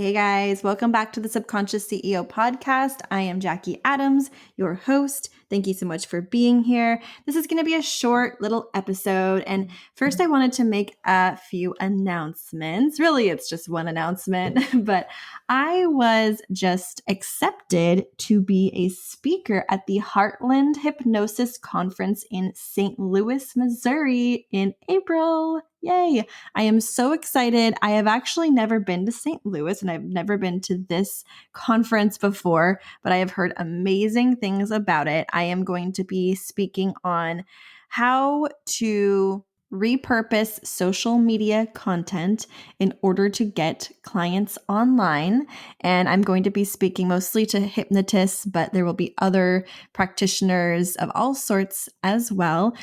Hey guys, welcome back to the Subconscious CEO podcast. I am Jackie Adams, your host. Thank you so much for being here. This is going to be a short little episode. And first, I wanted to make a few announcements. Really, it's just one announcement, but I was just accepted to be a speaker at the Heartland Hypnosis Conference in St. Louis, Missouri in April. Yay! I am so excited. I have actually never been to St. Louis and I've never been to this conference before, but I have heard amazing things about it. I am going to be speaking on how to repurpose social media content in order to get clients online. And I'm going to be speaking mostly to hypnotists, but there will be other practitioners of all sorts as well.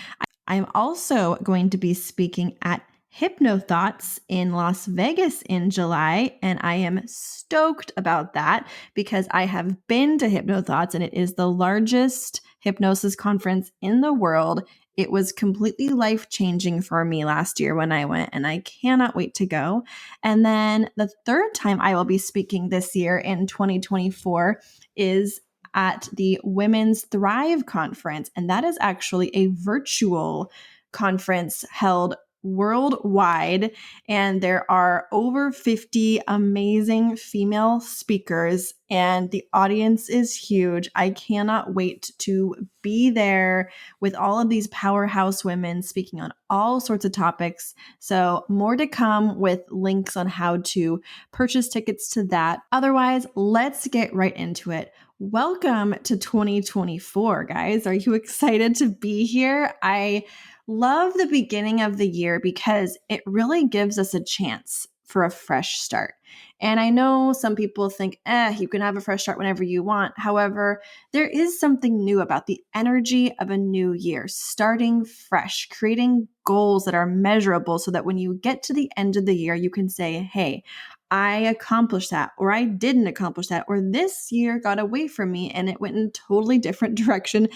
I'm also going to be speaking at HypnoThoughts in Las Vegas in July, and I am stoked about that because I have been to HypnoThoughts and it is the largest hypnosis conference in the world. It was completely life-changing for me last year when I went, and I cannot wait to go. And then the third time I will be speaking this year in 2024 is at the Women's Thrive Conference, and that is actually a virtual conference held worldwide, and there are over 50 amazing female speakers, and the audience is huge. I cannot wait to be there with all of these powerhouse women speaking on all sorts of topics. So more to come with links on how to purchase tickets to that. Otherwise, let's get right into it. Welcome to 2024, guys. Are you excited to be here? I love the beginning of the year because it really gives us a chance for a fresh start. And I know some people think, you can have a fresh start whenever you want. However, there is something new about the energy of a new year, starting fresh, creating goals that are measurable so that when you get to the end of the year, you can say, hey, I accomplished that, or I didn't accomplish that, or this year got away from me and it went in a totally different direction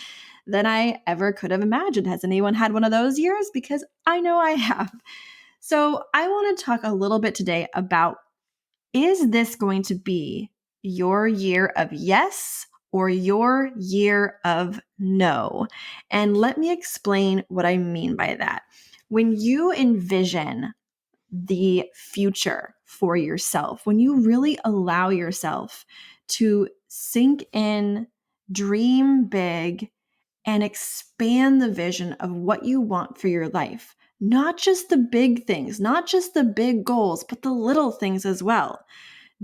than I ever could have imagined. Has anyone had one of those years? Because I know I have. So I want to talk a little bit today about, is this going to be your year of yes or your year of no? And let me explain what I mean by that. When you envision the future for yourself, when you really allow yourself to sink in, dream big, and expand the vision of what you want for your life. Not just the big things, not just the big goals, but the little things as well.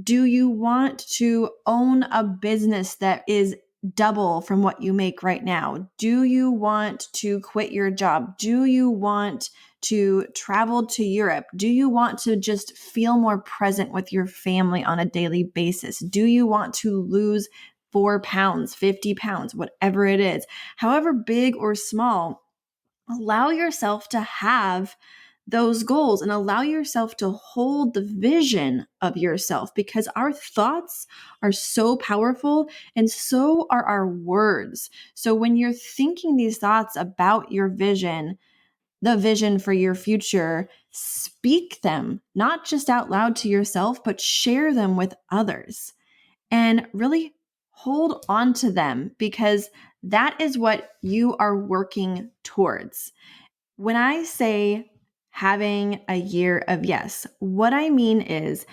Do you want to own a business that is double from what you make right now? Do you want to quit your job? Do you want to travel to Europe? Do you want to just feel more present with your family on a daily basis? Do you want to lose 4 pounds, 50 pounds, whatever it is? However big or small, allow yourself to have those goals and allow yourself to hold the vision of yourself, because our thoughts are so powerful and so are our words. So when you're thinking these thoughts about your vision, the vision for your future, speak them, not just out loud to yourself, but share them with others and really hold on to them, because that is what you are working towards. When I say having a year of yes, what I mean is,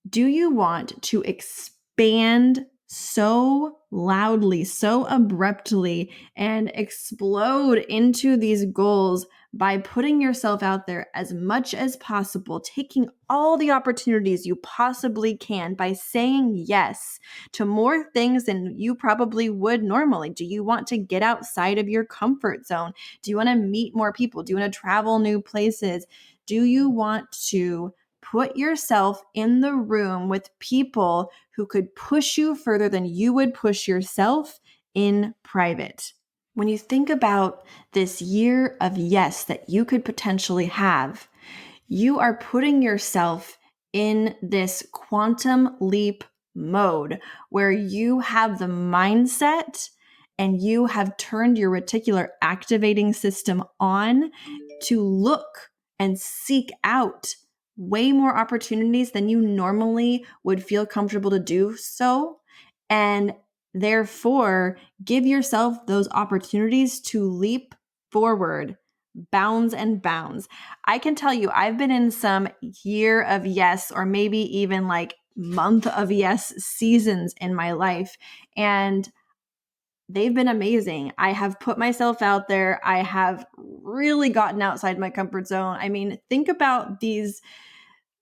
do you want to expand so loudly, so abruptly, and explode into these goals by putting yourself out there as much as possible, taking all the opportunities you possibly can by saying yes to more things than you probably would normally? Do you want to get outside of your comfort zone? Do you want to meet more people? Do you want to travel new places? Do you want to put yourself in the room with people who could push you further than you would push yourself in private? When you think about this year of yes that you could potentially have, you are putting yourself in this quantum leap mode where you have the mindset and you have turned your reticular activating system on to look and seek out way more opportunities than you normally would feel comfortable to do so. And therefore, give yourself those opportunities to leap forward, bounds and bounds. I can tell you, I've been in some year of yes, or maybe even like month of yes seasons in my life. And they've been amazing. I have put myself out there. I have really gotten outside my comfort zone. I mean, think about these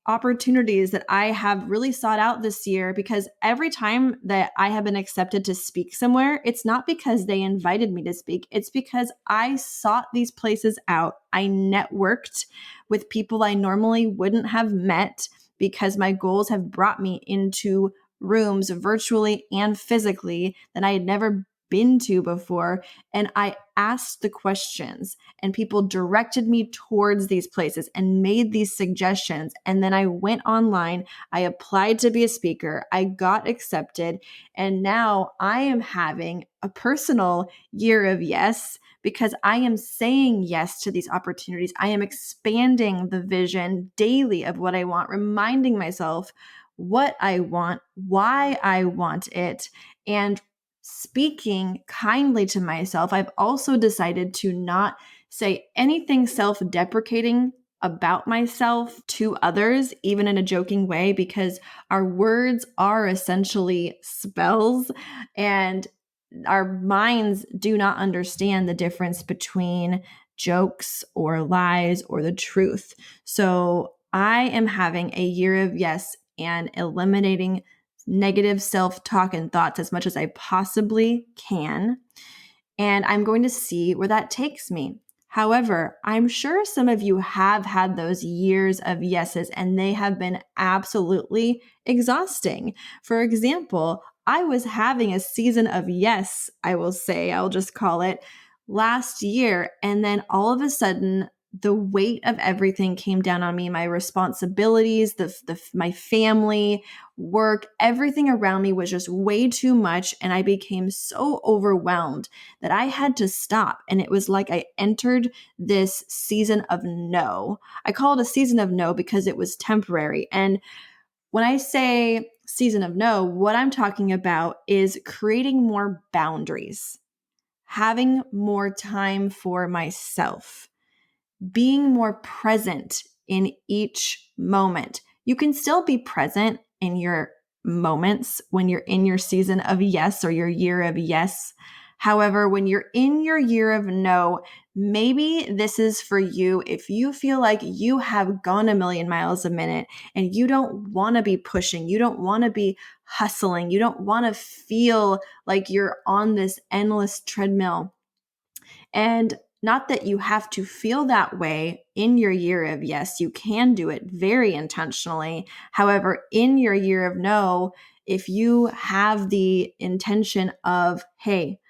opportunities that I have really sought out this year, because every time that I have been accepted to speak somewhere, it's not because they invited me to speak. It's because I sought these places out. I networked with people I normally wouldn't have met because my goals have brought me into rooms virtually and physically that I had never been to before. And I asked the questions, and people directed me towards these places and made these suggestions. And then I went online, I applied to be a speaker, I got accepted, and now I am having a personal year of yes, because I am saying yes to these opportunities. I am expanding the vision daily of what I want, reminding myself what I want, why I want it, and speaking kindly to myself. I've also decided to not say anything self-deprecating about myself to others, even in a joking way, because our words are essentially spells, and our minds do not understand the difference between jokes or lies or the truth. So I am having a year of yes and eliminating negative self-talk and thoughts as much as I possibly can. And I'm going to see where that takes me. However, I'm sure some of you have had those years of yeses, and they have been absolutely exhausting. For example, I was having a season of yes, I will say, I'll just call it, last year. And then all of a sudden, the weight of everything came down on me, my responsibilities, my family, work, everything around me was just way too much. And I became so overwhelmed that I had to stop. And it was like I entered this season of no. I call it a season of no because it was temporary. And when I say season of no, what I'm talking about is creating more boundaries, having more time for myself, being more present in each moment. You can still be present in your moments when you're in your season of yes or your year of yes. However, when you're in your year of no, maybe this is for you if you feel like you have gone a million miles a minute and you don't want to be pushing, you don't want to be hustling, you don't want to feel like you're on this endless treadmill. And not that you have to feel that way in your year of yes, you can do it very intentionally. However, in your year of no, if you have the intention of, hey,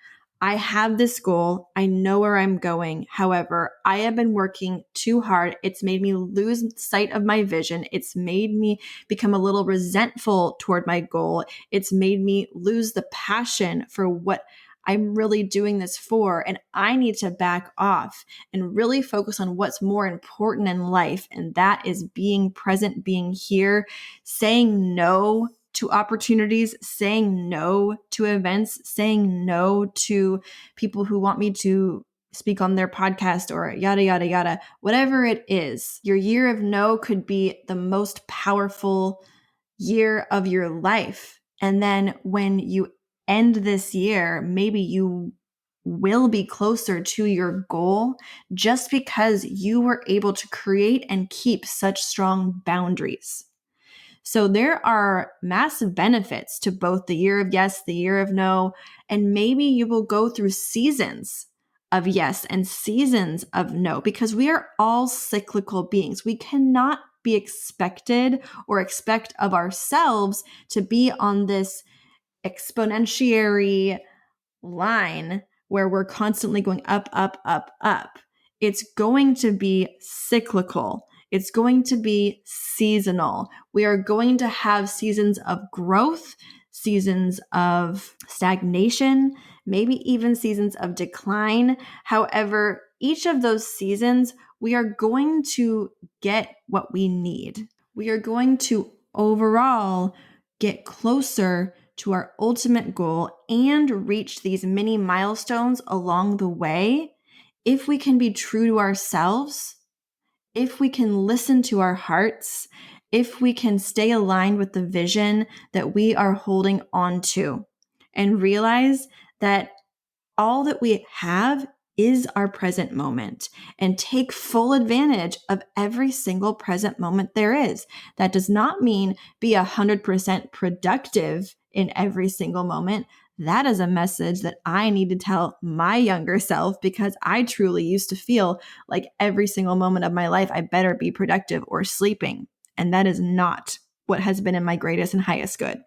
I have this goal. I know where I'm going. However, I have been working too hard. It's made me lose sight of my vision. It's made me become a little resentful toward my goal. It's made me lose the passion for what I'm really doing this for. And I need to back off and really focus on what's more important in life. And that is being present, being here, saying no to opportunities, saying no to events, saying no to people who want me to speak on their podcast or yada, yada, yada, whatever it is. Your year of no could be the most powerful year of your life. And then when you end this year, maybe you will be closer to your goal just because you were able to create and keep such strong boundaries. So there are massive benefits to both the year of yes, the year of no, and maybe you will go through seasons of yes and seasons of no, because we are all cyclical beings. We cannot be expected or expect of ourselves to be on this exponentiary line where we're constantly going up, up, up, up. It's going to be cyclical. It's going to be seasonal. We are going to have seasons of growth, seasons of stagnation, maybe even seasons of decline. However, each of those seasons, we are going to get what we need. we are going to overall get closer to our ultimate goal and reach these mini milestones along the way if we can be true to ourselves, if we can listen to our hearts, if we can stay aligned with the vision that we are holding on to, and realize that all that we have is our present moment, and take full advantage of every single present moment there is. That does not mean be 100% productive in every single moment. That is a message that I need to tell my younger self, because I truly used to feel like every single moment of my life, I better be productive or sleeping. And that is not what has been in my greatest and highest good.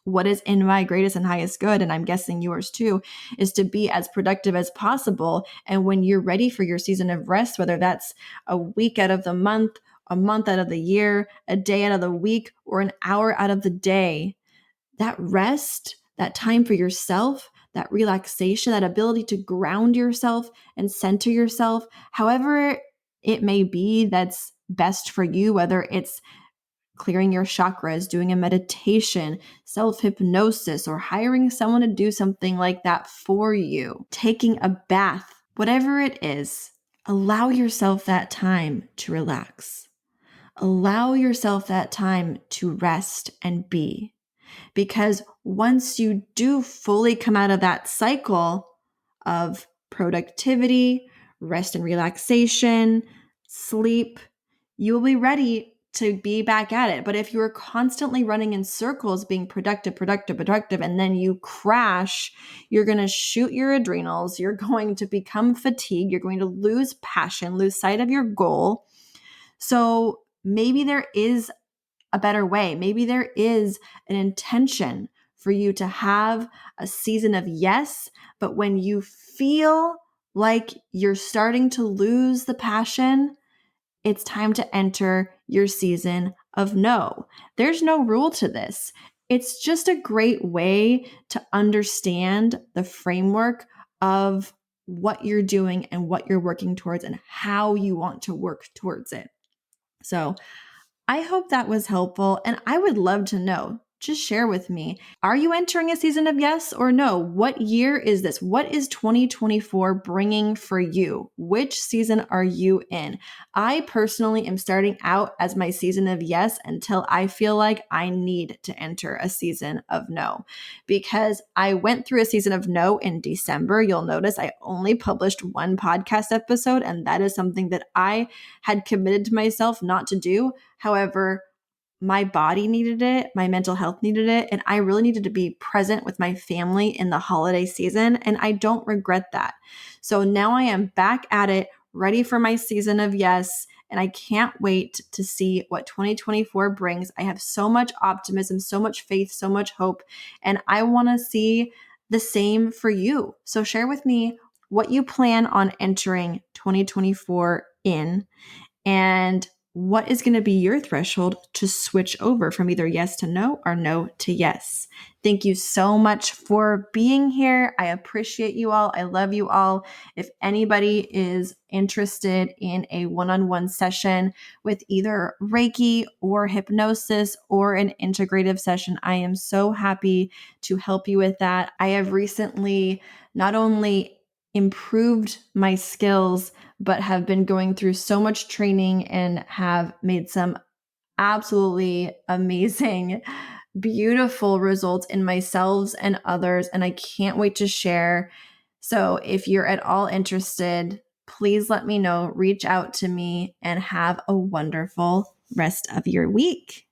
What is in my greatest and highest good, and I'm guessing yours too, is to be as productive as possible. And when you're ready for your season of rest, whether that's a week out of the month, a month out of the year, a day out of the week, or an hour out of the day, that rest, that time for yourself, that relaxation, that ability to ground yourself and center yourself, however it may be that's best for you, whether it's clearing your chakras, doing a meditation, self-hypnosis, or hiring someone to do something like that for you, taking a bath, whatever it is, allow yourself that time to relax. Allow yourself that time to rest and be. Because once you do fully come out of that cycle of productivity, rest and relaxation, sleep, you will be ready to be back at it. But if you're constantly running in circles, being productive, and then you crash, you're going to shoot your adrenals. You're going to become fatigued. You're going to lose passion, lose sight of your goal. So maybe there is a better way. Maybe there is an intention for you to have a season of yes, but when you feel like you're starting to lose the passion, it's time to enter your season of no. There's no rule to this. It's just a great way to understand the framework of what you're doing and what you're working towards and how you want to work towards it. So I hope that was helpful, and I would love to know. Just share with me. Are you entering a season of yes or no? What year is this? What is 2024 bringing for you? Which season are you in? I personally am starting out as my season of yes until I feel like I need to enter a season of no, because I went through a season of no in December. You'll notice I only published one podcast episode, and that is something that I had committed to myself not to do. However, my body needed it, my mental health needed it, and I really needed to be present with my family in the holiday season, and I don't regret that. So now I am back at it, ready for my season of yes, and I can't wait to see what 2024 brings. I have so much optimism, so much faith, so much hope, and I want to see the same for you. So share with me what you plan on entering 2024 in, and what is going to be your threshold to switch over from either yes to no or no to yes. Thank you so much for being here. I appreciate you all. I love you all. If anybody is interested in a one-on-one session with either Reiki or hypnosis or an integrative session, I am so happy to help you with that. I have recently not only improved my skills, but have been going through so much training and have made some absolutely amazing, beautiful results in myself and others. And I can't wait to share. So if you're at all interested, please let me know, reach out to me, and have a wonderful rest of your week.